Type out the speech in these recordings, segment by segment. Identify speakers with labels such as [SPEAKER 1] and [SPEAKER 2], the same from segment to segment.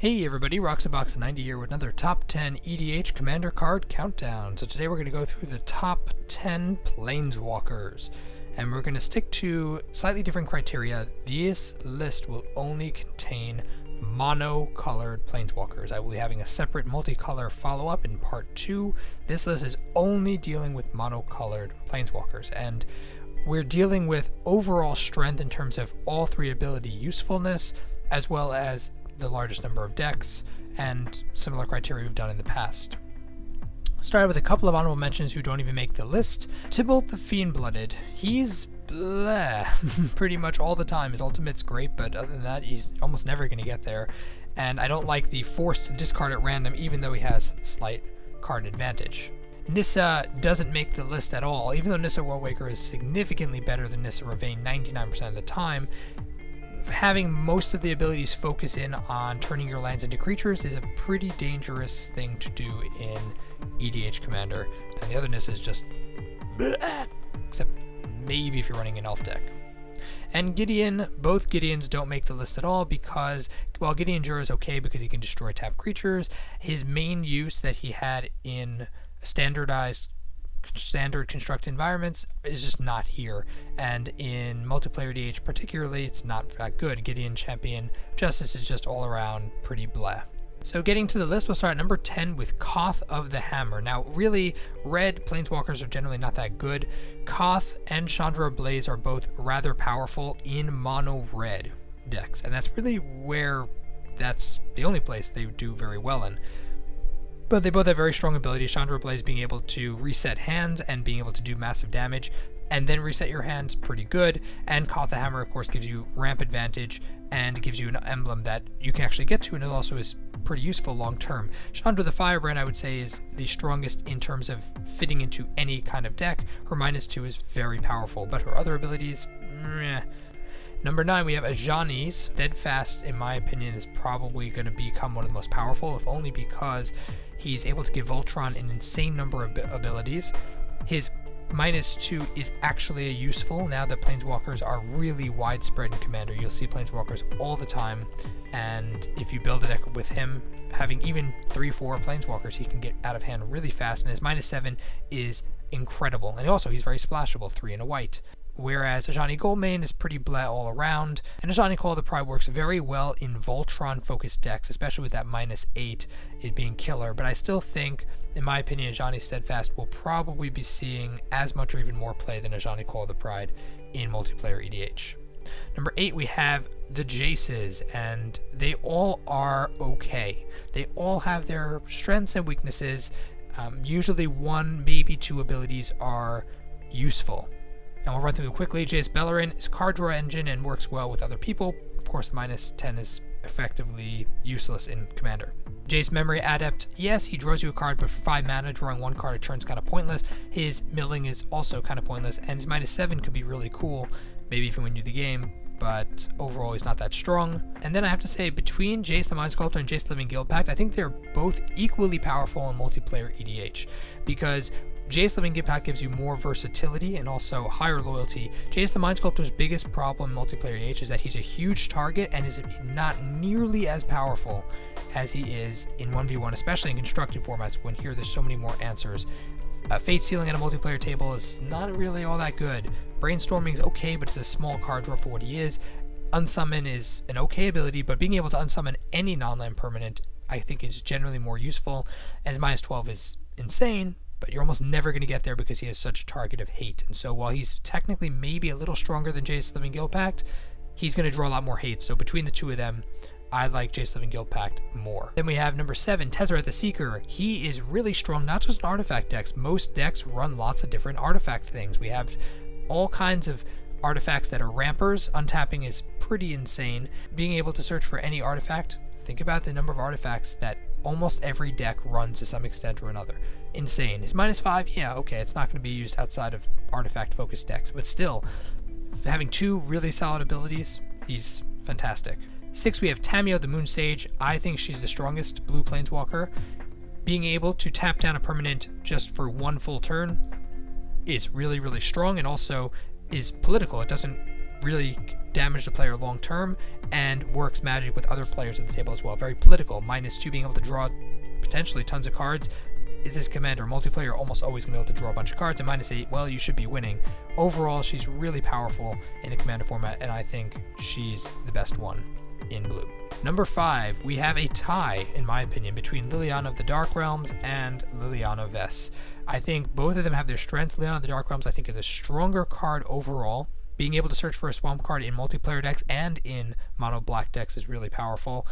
[SPEAKER 1] Hey everybody, Roxabox90 here with another top 10 EDH Commander card countdown. So today we're going to go through the top 10 Planeswalkers, and we're going to stick to slightly different criteria. This list will only contain mono-colored Planeswalkers. I will be having a separate multicolor follow-up in part 2. This list is only dealing with mono-colored Planeswalkers, and we're dealing with overall strength in terms of all three ability usefulness, as well as the largest number of decks, and similar criteria we've done in the past. Started with a couple of honorable mentions who don't even make the list. Tybalt the Fiend-Blooded. He's bleh pretty much all the time. His ultimate's great, but other than that, he's almost never going to get there. And I don't like the force to discard at random, even though he has slight card advantage. Nissa doesn't make the list at all. Even though Nissa Worldwaker is significantly better than Nissa Ravane 99% of the time, having most of the abilities focus in on turning your lands into creatures is a pretty dangerous thing to do in EDH Commander, and the other Nissa is just bleh, except maybe if you're running an elf deck. And Gideon, both Gideons don't make the list at all because, while Gideon Jura is okay because he can destroy tapped creatures, his main use that he had in standard construct environments is just not here, and in multiplayer DH particularly, it's not that good. Gideon Champion Justice is just all around pretty bleh. So getting to the list, we'll start at number 10 with Koth of the Hammer. Now really, red Planeswalkers are generally not that good. Koth and Chandra Blaze are both rather powerful in mono red decks, and that's really where, that's the only place they do very well in. But they both have very strong abilities. Chandra Blaze being able to reset hands and being able to do massive damage, and then reset your hands pretty good. And Koth the Hammer, of course, gives you ramp advantage and gives you an emblem that you can actually get to, and it also is pretty useful long term. Chandra the Firebrand, I would say, is the strongest in terms of fitting into any kind of deck. Her -2 is very powerful, but her other abilities, meh. Number 9, we have Ajani. Steadfast, in my opinion, is probably going to become one of the most powerful, if only because he's able to give Voltron an insane number of abilities. His -2 is actually useful now that Planeswalkers are really widespread in Commander. You'll see Planeswalkers all the time, and if you build a deck with him, having even 3-4 Planeswalkers, he can get out of hand really fast, and his -7 is incredible. And also, he's very splashable, 3 and a white. Whereas Ajani Goldmane is pretty bleh all around, and Ajani Call of the Pride works very well in Voltron-focused decks, especially with that -8, it being killer. But I still think, in my opinion, Ajani Steadfast will probably be seeing as much or even more play than Ajani Call of the Pride in multiplayer EDH. Number 8, we have the Jaces, and they all are okay. They all have their strengths and weaknesses. Usually 1, maybe 2 abilities are useful. And we'll run through them quickly. Jace Beleren is card draw engine and works well with other people. Of course, -10 is effectively useless in Commander. Jace Memory Adept, yes, he draws you a card, but for 5 mana, drawing 1 card a turn is kind of pointless. His milling is also kind of pointless, and his -7 could be really cool, maybe if he win you the game, but overall he's not that strong. And then I have to say, between Jace the Mind Sculptor and Jace the Living Guild Pact, I think they're both equally powerful in multiplayer EDH, because Jace the Living Guild Pact gives you more versatility and also higher loyalty. Jace the Mind Sculptor's biggest problem in multiplayer EDH is that he's a huge target and is not nearly as powerful as he is in 1v1, especially in constructed formats when here there's so many more answers. Fate Sealing at a multiplayer table is not really all that good. Brainstorming is okay, but it's a small card draw for what he is. Unsummon is an okay ability, but being able to unsummon any non-land permanent I think is generally more useful, and his -12 is insane, but you're almost never going to get there because he has such a target of hate. And so while he's technically maybe a little stronger than Jace the Living Guild Pact, he's going to draw a lot more hate. So between the two of them, I like Jace the Living Guild Pact more. Then we have number 7, Tezzeret the Seeker. He is really strong, not just in artifact decks. Most decks run lots of different artifact things. We have all kinds of artifacts that are rampers. Untapping is pretty insane. Being able to search for any artifact, think about the number of artifacts that almost every deck runs to some extent or another. Insane. His -5, yeah, okay, it's not going to be used outside of artifact-focused decks, but still, having 2 really solid abilities, he's fantastic. 6, we have Tamiyo the Moon Sage. I think she's the strongest blue Planeswalker. Being able to tap down a permanent just for 1 full turn is really, really strong, and also is political. It doesn't really damage the player long term, and works magic with other players at the table as well. Very political. -2 being able to draw potentially tons of cards. This commander multiplayer almost always going to be able to draw a bunch of cards, and -8, well, you should be winning. Overall, she's really powerful in the commander format, and I think she's the best one in blue. Number 5, we have a tie, in my opinion, between Liliana of the Dark Realms and Liliana Vess. I think both of them have their strengths. Liliana of the Dark Realms, I think, is a stronger card overall. Being able to search for a swamp card in multiplayer decks and in mono black decks is really powerful.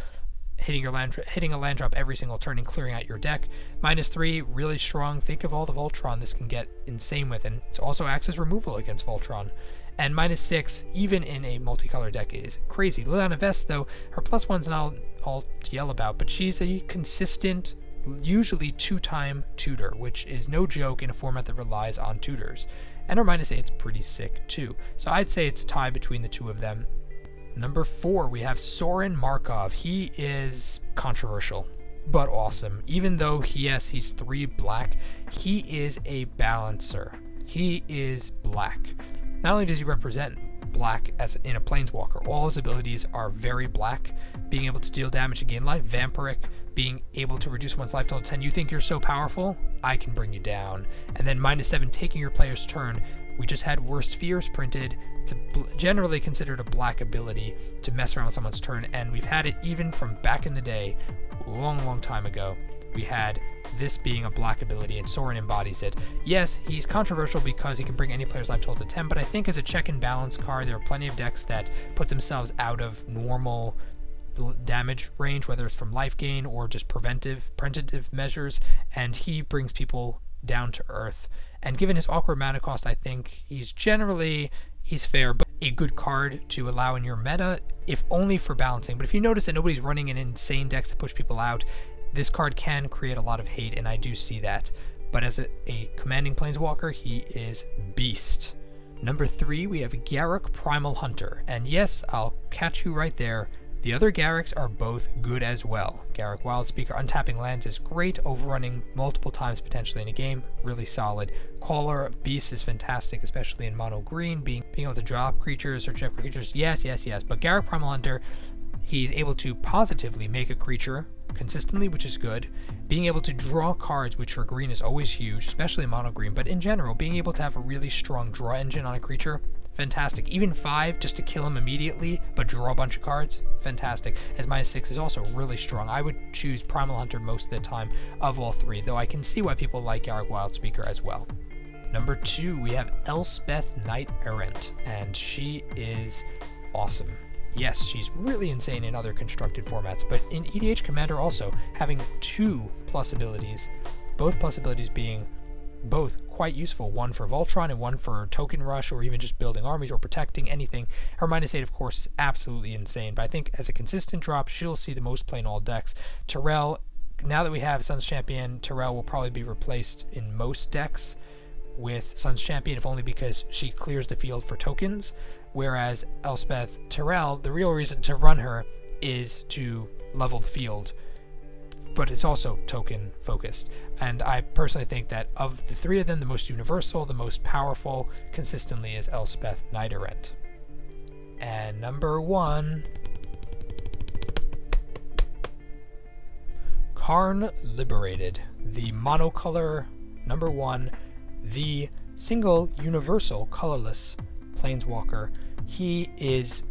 [SPEAKER 1] Hitting a land drop every single turn and clearing out your deck. -3, really strong. Think of all the Voltron this can get insane with, and it also acts as removal against Voltron. And -6, even in a multicolor deck, is crazy. Liliana Vess, though, her +1's not all to yell about, but she's a consistent, usually 2-time tutor, which is no joke in a format that relies on tutors. And her -8's pretty sick, too. So I'd say it's a tie between the two of them. Number 4, we have Sorin Markov. He is controversial, but awesome. Even though, he's 3 black, he is a balancer. He is black. Not only does he represent black as in a Planeswalker, all his abilities are very black. Being able to deal damage and gain life, Vampiric, being able to reduce one's life total to 10. You think you're so powerful? I can bring you down. And then -7, taking your player's turn. We just had Worst Fears printed. It's generally considered a black ability to mess around with someone's turn, and we've had it even from back in the day, long time ago. We had this being a black ability, and Sorin embodies it. Yes, he's controversial because he can bring any player's life total to 10, but I think as a check and balance card, there are plenty of decks that put themselves out of normal damage range, whether it's from life gain or just preventative measures, and he brings people down to earth. And given his awkward mana cost, I think he's fair, but a good card to allow in your meta, if only for balancing. But if you notice that nobody's running an insane decks to push people out, this card can create a lot of hate, and I do see that. But as a commanding Planeswalker, he is beast. Number 3, we have Garruk Primal Hunter. And yes, I'll catch you right there. The other Garruks are both good as well. Garruk Wildspeaker untapping lands is great, overrunning multiple times potentially in a game, really solid. Caller Beast is fantastic, especially in mono green, being able to drop creatures or check for creatures. Yes. But Garruk Primal Hunter, he's able to positively make a creature consistently, which is good. Being able to draw cards, which for green is always huge, especially in mono green, but in general, being able to have a really strong draw engine on a creature, fantastic. Even 5 just to kill him immediately, but draw a bunch of cards, fantastic. As -6 is also really strong. I would choose Primal Hunter most of the time of all 3, though I can see why people like Garruk Wildspeaker as well. Number 2, we have Elspeth Knight Errant, and she is awesome. Yes, she's really insane in other constructed formats, but in EDH Commander also, having 2 plus abilities, both plus abilities being both quite useful, one for Voltron and one for Token Rush, or even just building armies or protecting anything. Her -8, of course, is absolutely insane, but I think as a consistent drop, she'll see the most play in all decks. Terrell, now that we have Sun's Champion, Terrell will probably be replaced in most decks with Sun's Champion, if only because she clears the field for tokens, whereas Elspeth Terrell, the real reason to run her is to level the field, but it's also token focused. And I personally think that of the 3 of them, the most universal, the most powerful consistently is Elspeth Knight Errant. And number 1, Karn Liberated, the monocolor number 1, the single universal colorless Planeswalker. He is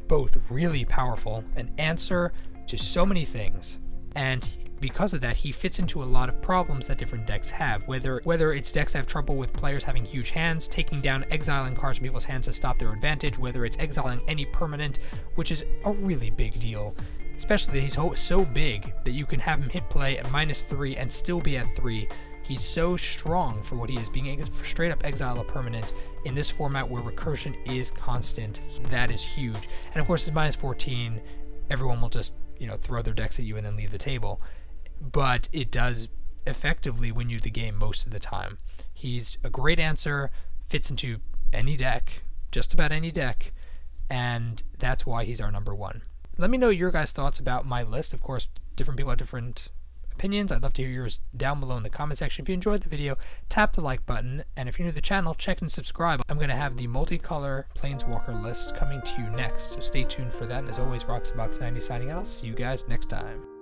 [SPEAKER 1] both really powerful, an answer to so many things, and because of that, he fits into a lot of problems that different decks have, whether it's decks that have trouble with players having huge hands, taking down, exiling cards from people's hands to stop their advantage, whether it's exiling any permanent, which is a really big deal. Especially he's so big that you can have him hit play at -3 and still be at 3. He's so strong for what he is, being able to straight up exile a permanent in this format where recursion is constant. That is huge. And of course, it's -14. Everyone will just, throw their decks at you and then leave the table. But it does effectively win you the game most of the time. He's a great answer, fits into any deck, just about any deck, and that's why he's our number 1. Let me know your guys' thoughts about my list. Of course, different people have different opinions. I'd love to hear yours down below in the comment section. If you enjoyed the video, tap the like button, and if you're new to the channel, check and subscribe. I'm going to have the multicolor Planeswalker list coming to you next, so stay tuned for that. And as always, Roxabox90 signing out. I'll see you guys next time.